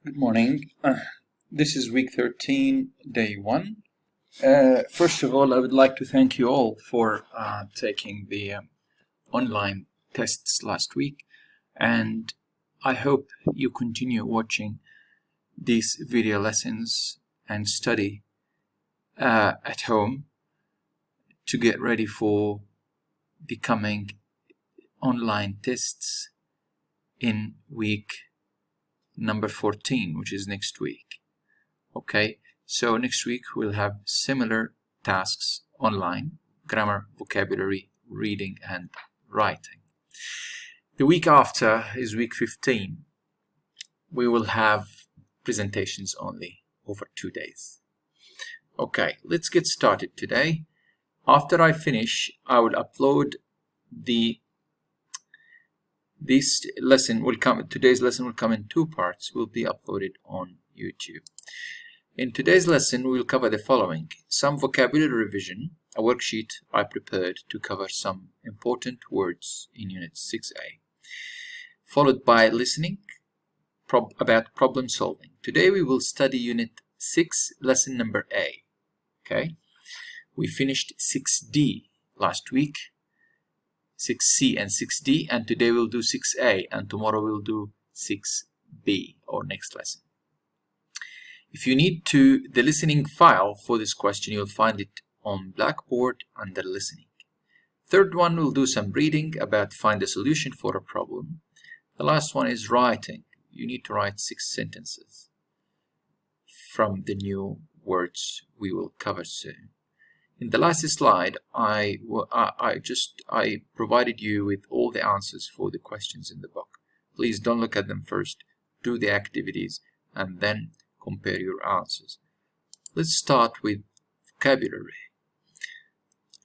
Good morning. This is week 13, day 1. First of all, I would like to thank you all for taking the online tests last week, and I hope you continue watching these video lessons and study at home to get ready for the coming online tests in week number 14, which is next week. Okay, so next week we'll have similar tasks online: grammar, vocabulary, reading, and writing. The week after is week 15. We will have presentations only over 2 days. Okay, let's get started today. After I finish, I will upload today's lesson will come in 2 parts, will be uploaded on YouTube. In today's lesson, we'll cover the following: some vocabulary revision, a worksheet I prepared to cover some important words in Unit 6A, followed by listening about problem solving. Today we will study Unit 6, lesson number A. Okay, we finished 6D last week, 6C and 6D, and today we'll do 6A, and tomorrow we'll do 6B, or next lesson. If you need the listening file for this question, you'll find it on Blackboard under listening. Third one, we'll do some reading about find a solution for a problem. The last one is writing. You need to write 6 sentences from the new words we will cover soon. In the last slide, I provided you with all the answers for the questions in the book. Please don't look at them first. Do the activities and then compare your answers. Let's start with vocabulary.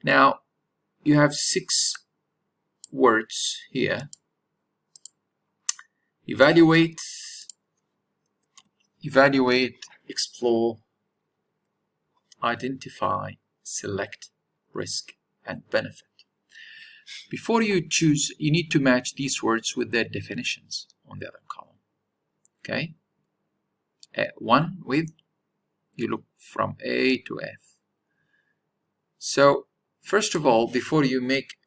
Now, you have 6 words here. Evaluate, explore, identify, select, risk, and benefit. Before you choose, you need to match these words with their definitions on the other column. Okay? One with, you look from A to F. So, first of all, before you make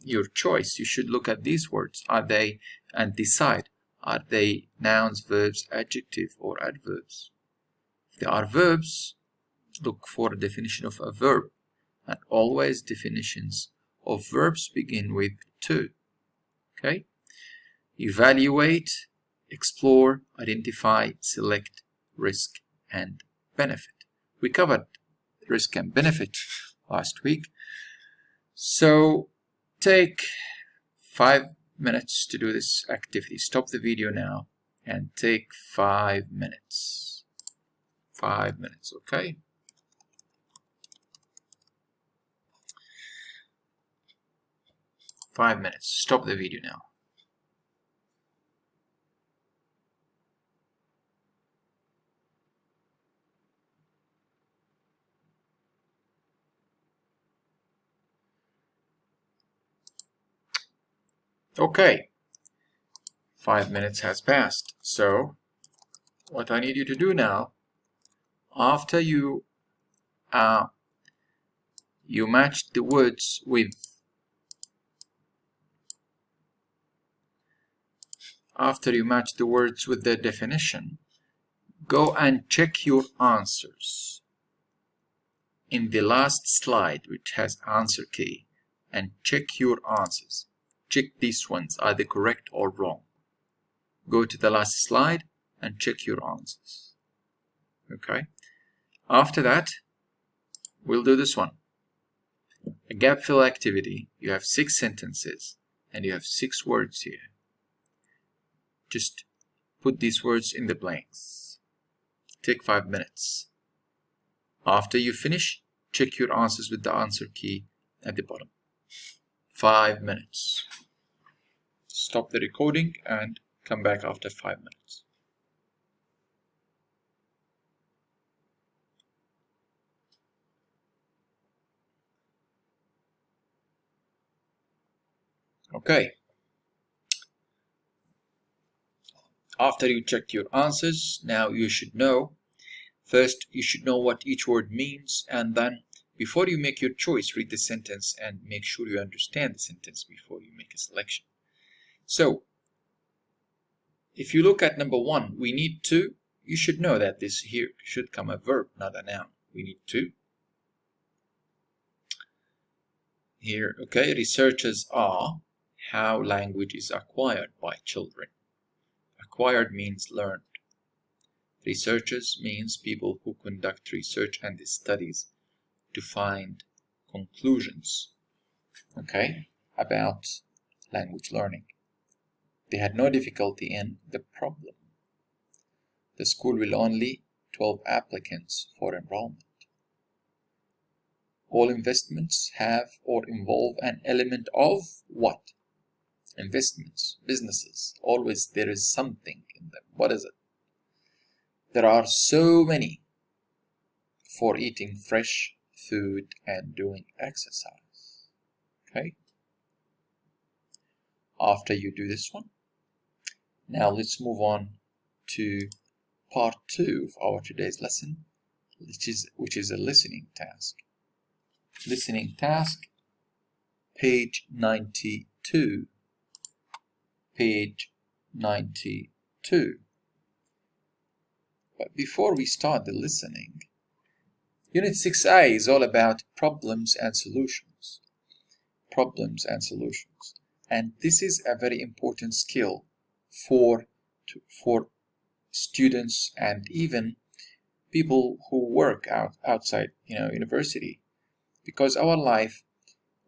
your choice, you should look at these words. And decide, are they nouns, verbs, adjective, or adverbs? If they are verbs, look for a definition of a verb, and always definitions of verbs begin with to. Okay? Evaluate, explore, identify, select, risk, and benefit. We covered risk and benefit last week. So take 5 minutes to do this activity. Stop the video now and take 5 minutes. 5 minutes, okay? Five minutes. Stop the video now. Okay. 5 minutes has passed. So, what I need you to do now, after you match the words with their definition, go and check your answers in the last slide, which has answer key, and check your answers. Check these ones, are they correct or wrong? Go to the last slide and check your answers. Okay. After that, we'll do this one. A gap fill activity. You have 6 sentences and you have 6 words here. Just put these words in the blanks. Take 5 minutes. After you finish, check your answers with the answer key at the bottom. 5 minutes. Stop the recording and come back after 5 minutes. Okay. After you checked your answers, now you should know. First, you should know what each word means, and then before you make your choice, read the sentence and make sure you understand the sentence before you make a selection. So, if you look at number 1, we need to. You should know that this here should come a verb, not a noun. We need to. Here, okay, researchers are how language is acquired by children. Acquired means learned. Researchers means people who conduct research and studies to find conclusions, okay, about language learning. They had no difficulty in the problem. The school will only 12 applicants for enrollment. All investments have or involve an element of what? Investments, businesses. Always there is something in them. What is it? There are so many for eating fresh food and doing exercise. Okay? After you do this one, now let's move on to part 2 of our today's lesson, which is a listening task. Listening task, page 92. Page 92. But before we start the listening, Unit 6A is all about problems and solutions. Problems and solutions. And this is a very important skill for students and even people who work outside university. Because our life,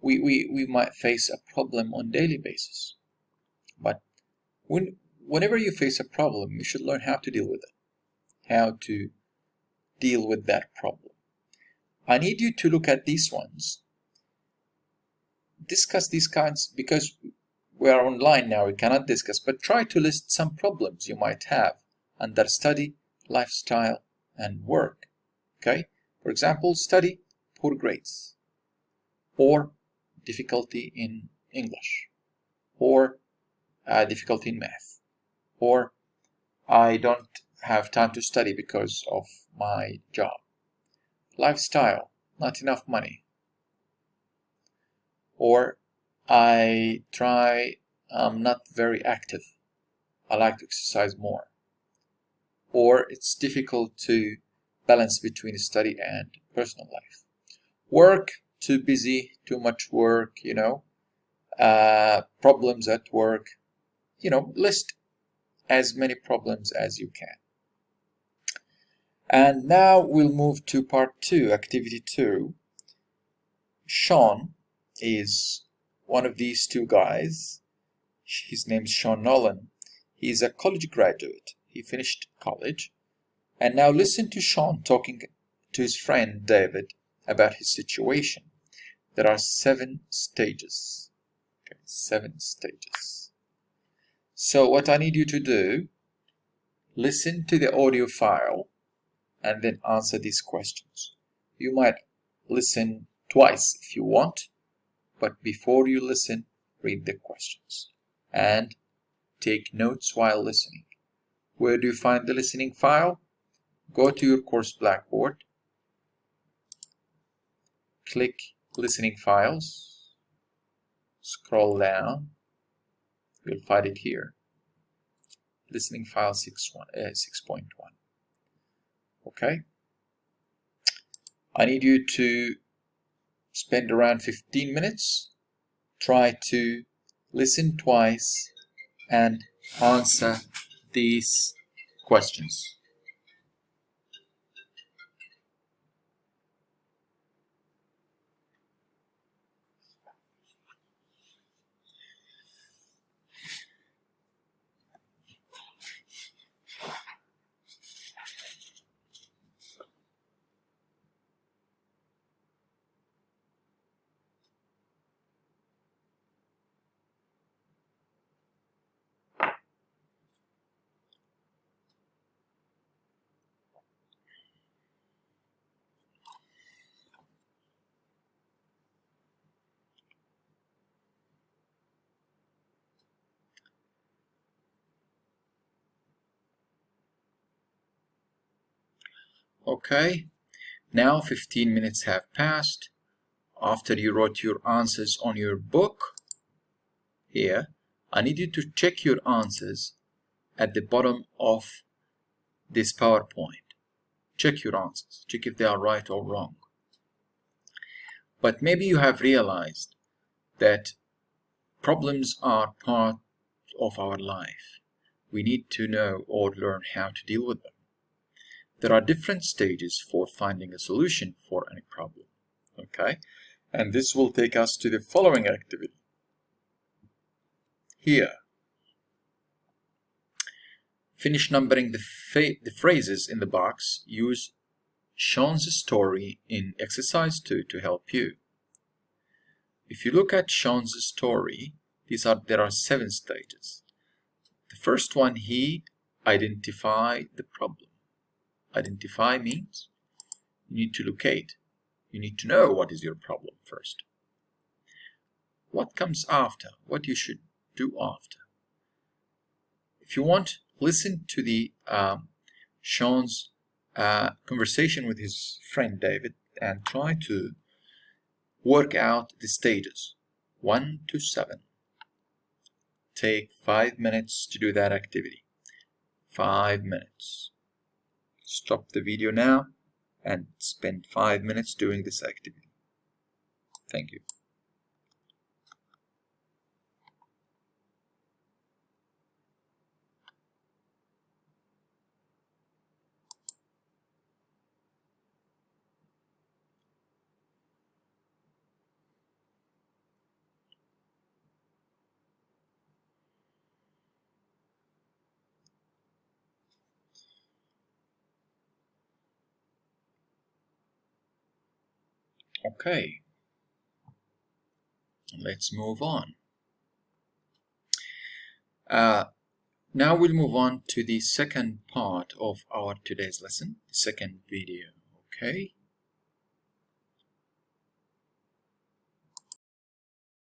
we might face a problem on a daily basis. But whenever you face a problem, you should learn how to deal with it. How to deal with that problem. I need you to look at these ones. Discuss these kinds, because we are online now, we cannot discuss, but try to list some problems you might have under study, lifestyle, and work. Okay? For example, study, poor grades, or difficulty in English, or difficulty in math, or I don't have time to study because of my job. Lifestyle, not enough money. Or I'm not very active. I like to exercise more. Or it's difficult to balance between study and personal life. Work, too busy, too much work, problems at work. List as many problems as you can. And now we'll move to part 2, activity 2. Sean is one of these two guys. His name's Sean Nolan. He's a college graduate. He finished college. And now listen to Sean talking to his friend David about his situation. There are 7 stages. Okay, 7 stages. So what I need you to do, listen to the audio file and then answer these questions. You might listen twice if you want, but before you listen, read the questions and take notes while listening. Where do you find the listening file? Go to your course Blackboard, click listening files, scroll down, you'll find it here. Listening file 6.1. Okay? I need you to spend around 15 minutes. Try to listen twice and answer these questions. Okay, now 15 minutes have passed. After you wrote your answers on your book, here, I need you to check your answers at the bottom of this PowerPoint. Check your answers, check if they are right or wrong. But maybe you have realized that problems are part of our life. We need to know or learn how to deal with them. There are different stages for finding a solution for any problem. Okay, and this will take us to the following activity. Here, finish numbering the phrases in the box. Use Sean's story in exercise 2 to help you. If you look at Sean's story, there are 7 stages. The first one, he identified the problem. Identify means you need to locate. You need to know what is your problem first. What comes after? What you should do after? If you want, listen to the Sean's conversation with his friend David and try to work out the stages 1 to 7. Take 5 minutes to do that activity. 5 minutes. Stop the video now and spend 5 minutes doing this activity. Thank you. Okay, let's move on. Now we'll move on to the second part of our today's lesson, the second video. Okay,